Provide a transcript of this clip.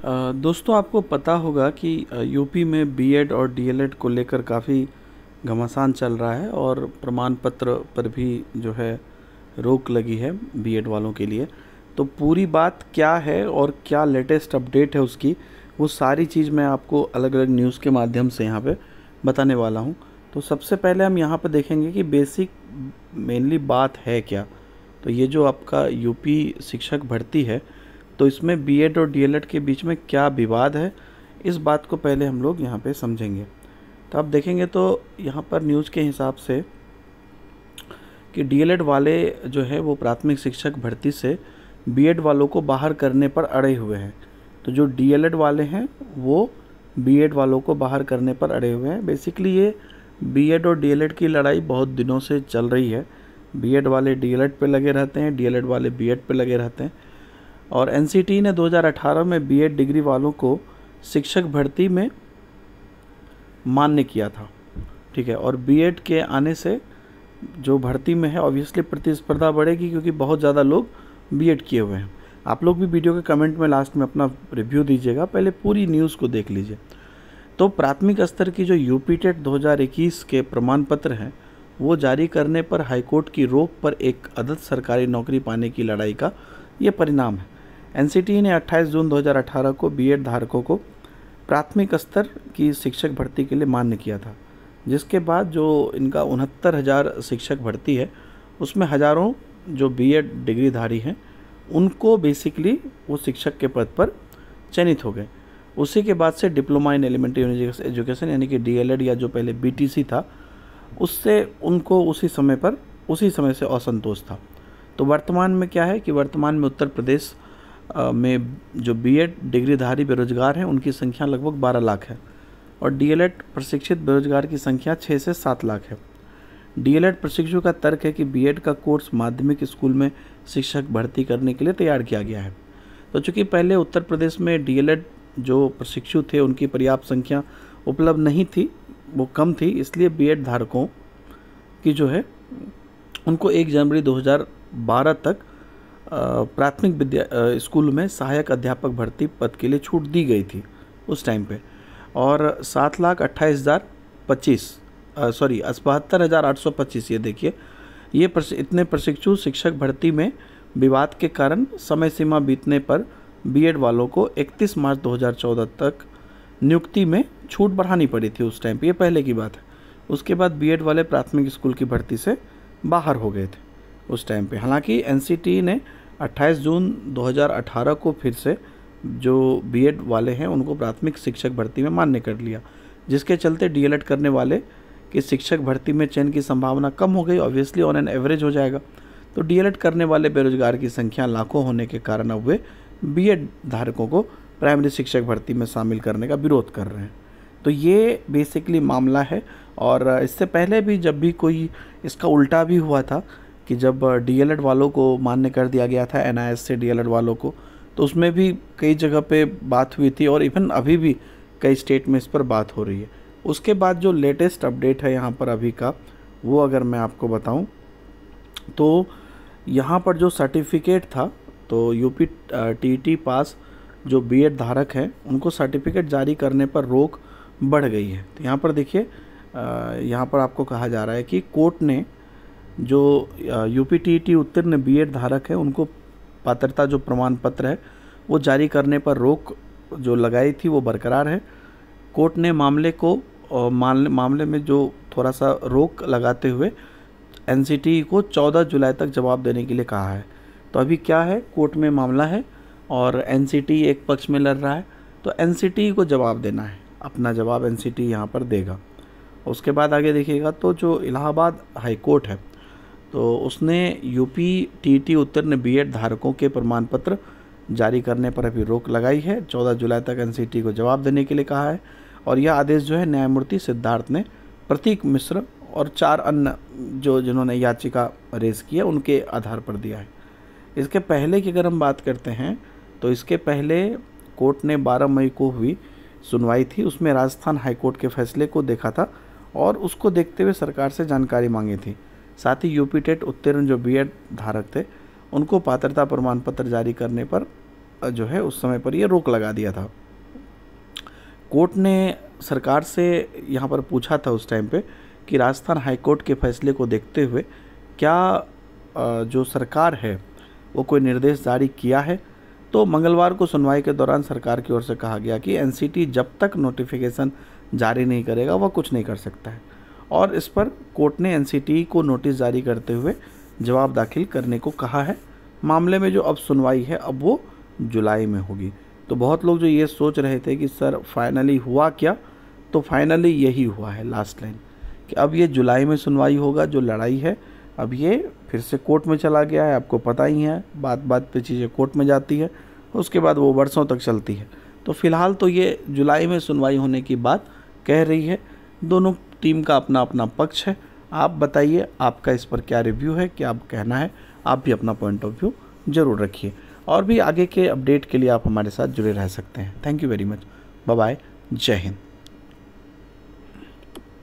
दोस्तों आपको पता होगा कि यूपी में बीएड और डीएलएड को लेकर काफ़ी घमासान चल रहा है और प्रमाण पत्र पर भी जो है रोक लगी है बीएड वालों के लिए। तो पूरी बात क्या है और क्या लेटेस्ट अपडेट है उसकी, वो सारी चीज़ मैं आपको अलग अलग न्यूज़ के माध्यम से यहाँ पे बताने वाला हूँ। तो सबसे पहले हम यहाँ पर देखेंगे कि बेसिक मेनली बात है क्या। तो ये जो आपका यूपी शिक्षक भर्ती है, तो इसमें बीएड और डीएलएड के बीच में क्या विवाद है, इस बात को पहले हम लोग यहाँ पे समझेंगे। तो आप देखेंगे तो यहाँ पर न्यूज़ के हिसाब से कि डीएलएड वाले जो है वो प्राथमिक शिक्षक भर्ती से बीएड वालों को बाहर करने पर अड़े हुए हैं। तो जो डीएलएड वाले हैं वो बीएड वालों को बाहर करने पर अड़े हुए हैं। बेसिकली ये बीएड और डीएलएड की लड़ाई बहुत दिनों से चल रही है। बीएड वाले डीएलएड पे लगे रहते हैं, डीएलएड वाले बीएड पे लगे रहते हैं। और एनसीटी ने 2018 में बीएड डिग्री वालों को शिक्षक भर्ती में मान्य किया था, ठीक है। और बीएड के आने से जो भर्ती में है ऑब्वियसली प्रतिस्पर्धा बढ़ेगी, क्योंकि बहुत ज़्यादा लोग बीएड किए हुए हैं। आप लोग भी वीडियो के कमेंट में लास्ट में अपना रिव्यू दीजिएगा, पहले पूरी न्यूज़ को देख लीजिए। तो प्राथमिक स्तर की जो यूपी टेट 2021 के प्रमाण पत्र हैं वो जारी करने पर हाईकोर्ट की रोक पर एक अदद सरकारी नौकरी पाने की लड़ाई का ये परिणाम है। एनसीटी ने 28 जून 2018 को बीएड धारकों को प्राथमिक स्तर की शिक्षक भर्ती के लिए मान्य किया था, जिसके बाद जो इनका 69,000 शिक्षक भर्ती है उसमें हज़ारों जो बीएड डिग्रीधारी हैं उनको बेसिकली वो शिक्षक के पद पर चयनित हो गए। उसी के बाद से डिप्लोमा इन एलिमेंट्री एजुकेशन यानी कि डीएलएड या जो पहले बीटीसी था, उससे उनको उसी समय से असंतोष था। तो वर्तमान में क्या है कि वर्तमान में उत्तर प्रदेश में जो बीएड डिग्रीधारी बेरोजगार हैं उनकी संख्या लगभग 12 लाख है और डीएलएड प्रशिक्षित बेरोजगार की संख्या 6 से 7 लाख है। डीएलएड प्रशिक्षु का तर्क है कि बीएड का कोर्स माध्यमिक स्कूल में शिक्षक भर्ती करने के लिए तैयार किया गया है। तो चूँकि पहले उत्तर प्रदेश में डीएलएड जो प्रशिक्षु थे उनकी पर्याप्त संख्या उपलब्ध नहीं थी, वो कम थी, इसलिए बीएड धारकों की जो है उनको 1 जनवरी 2012 तक प्राथमिक स्कूल में सहायक अध्यापक भर्ती पद के लिए छूट दी गई थी उस टाइम पे। और 72,825 ये देखिए, ये इतने प्रशिक्षु शिक्षक भर्ती में विवाद के कारण समय सीमा बीतने पर बीएड वालों को 31 मार्च 2014 तक नियुक्ति में छूट बढ़ानी पड़ी थी उस टाइम पे, ये पहले की बात है। उसके बाद बीएड वाले प्राथमिक स्कूल की भर्ती से बाहर हो गए थे उस टाइम पे। हालांकि एनसीटी ने 28 जून 2018 को फिर से जो बीएड वाले हैं उनको प्राथमिक शिक्षक भर्ती में मान्य कर लिया, जिसके चलते डीएलएड करने वाले कि शिक्षक भर्ती में चयन की संभावना कम हो गई, ऑब्वियसली ऑन एन एवरेज हो जाएगा। तो डीएलएड करने वाले बेरोजगार की संख्या लाखों होने के कारण अब वे बीएड धारकों को प्राइमरी शिक्षक भर्ती में शामिल करने का विरोध कर रहे हैं। तो ये बेसिकली मामला है। और इससे पहले भी जब भी कोई इसका उल्टा भी हुआ था कि जब डीएलएड वालों को मान्य कर दिया गया था एनआईएस से डीएलएड वालों को, तो उसमें भी कई जगह पे बात हुई थी और इवन अभी भी कई स्टेट में इस पर बात हो रही है। उसके बाद जो लेटेस्ट अपडेट है यहाँ पर अभी का, वो अगर मैं आपको बताऊँ तो यहाँ पर जो सर्टिफिकेट था, तो यूपी टीटी पास जो बीएड धारक हैं उनको सर्टिफिकेट जारी करने पर रोक बढ़ गई है। तो यहाँ पर देखिए, यहाँ पर आपको कहा जा रहा है कि कोर्ट ने जो यूपी टीटी उत्तीर्ण बीएड धारक है उनको पात्रता जो प्रमाण पत्र है वो जारी करने पर रोक जो लगाई थी वो बरकरार है। कोर्ट ने मामले में जो थोड़ा सा रोक लगाते हुए एनसीटी को 14 जुलाई तक जवाब देने के लिए कहा है। तो अभी क्या है, कोर्ट में मामला है और एनसीटी एक पक्ष में लड़ रहा है, तो एनसीटी को जवाब देना है, अपना जवाब एनसीटी यहाँ पर देगा। उसके बाद आगे देखिएगा तो जो इलाहाबाद हाई कोर्ट है तो उसने यूपी टीटी उत्तीर्ण बीएड धारकों के प्रमाण पत्र जारी करने पर अभी रोक लगाई है। 14 जुलाई तक एनसीटी को जवाब देने के लिए कहा है। और यह आदेश जो है न्यायमूर्ति सिद्धार्थ ने, प्रतीक मिश्र और 4 अन्य जिन्होंने याचिका रेज की है उनके आधार पर दिया है। इसके पहले की अगर हम बात करते हैं तो इसके पहले कोर्ट ने 12 मई को हुई सुनवाई थी, उसमें राजस्थान हाईकोर्ट के फैसले को देखा था और उसको देखते हुए सरकार से जानकारी मांगी थी। साथ ही यूपी टेट उत्तीर्ण जो बीएड धारक थे उनको पात्रता प्रमाण पत्र जारी करने पर जो है उस समय पर ये रोक लगा दिया था। कोर्ट ने सरकार से यहाँ पर पूछा था उस टाइम पे कि राजस्थान हाईकोर्ट के फैसले को देखते हुए क्या जो सरकार है वो कोई निर्देश जारी किया है। तो मंगलवार को सुनवाई के दौरान सरकार की ओर से कहा गया कि एनसीटी जब तक नोटिफिकेशन जारी नहीं करेगा वह कुछ नहीं कर सकता है, और इस पर कोर्ट ने एनसीटी को नोटिस जारी करते हुए जवाब दाखिल करने को कहा है। मामले में जो अब सुनवाई है अब वो जुलाई में होगी। तो बहुत लोग जो ये सोच रहे थे कि सर फाइनली हुआ क्या, तो फाइनली यही हुआ है लास्ट लाइन कि अब ये जुलाई में सुनवाई होगा। जो लड़ाई है अब ये फिर से कोर्ट में चला गया है, आपको पता ही है, बात बात पे चीज़ें कोर्ट में जाती है, उसके बाद वो वर्षों तक चलती है। तो फ़िलहाल तो ये जुलाई में सुनवाई होने की बात कह रही है। दोनों टीम का अपना अपना पक्ष है। आप बताइए आपका इस पर क्या रिव्यू है, क्या कहना है, आप भी अपना पॉइंट ऑफ व्यू ज़रूर रखिए। और भी आगे के अपडेट के लिए आप हमारे साथ जुड़े रह सकते हैं। Thank you very much, bye bye, जय हिंद।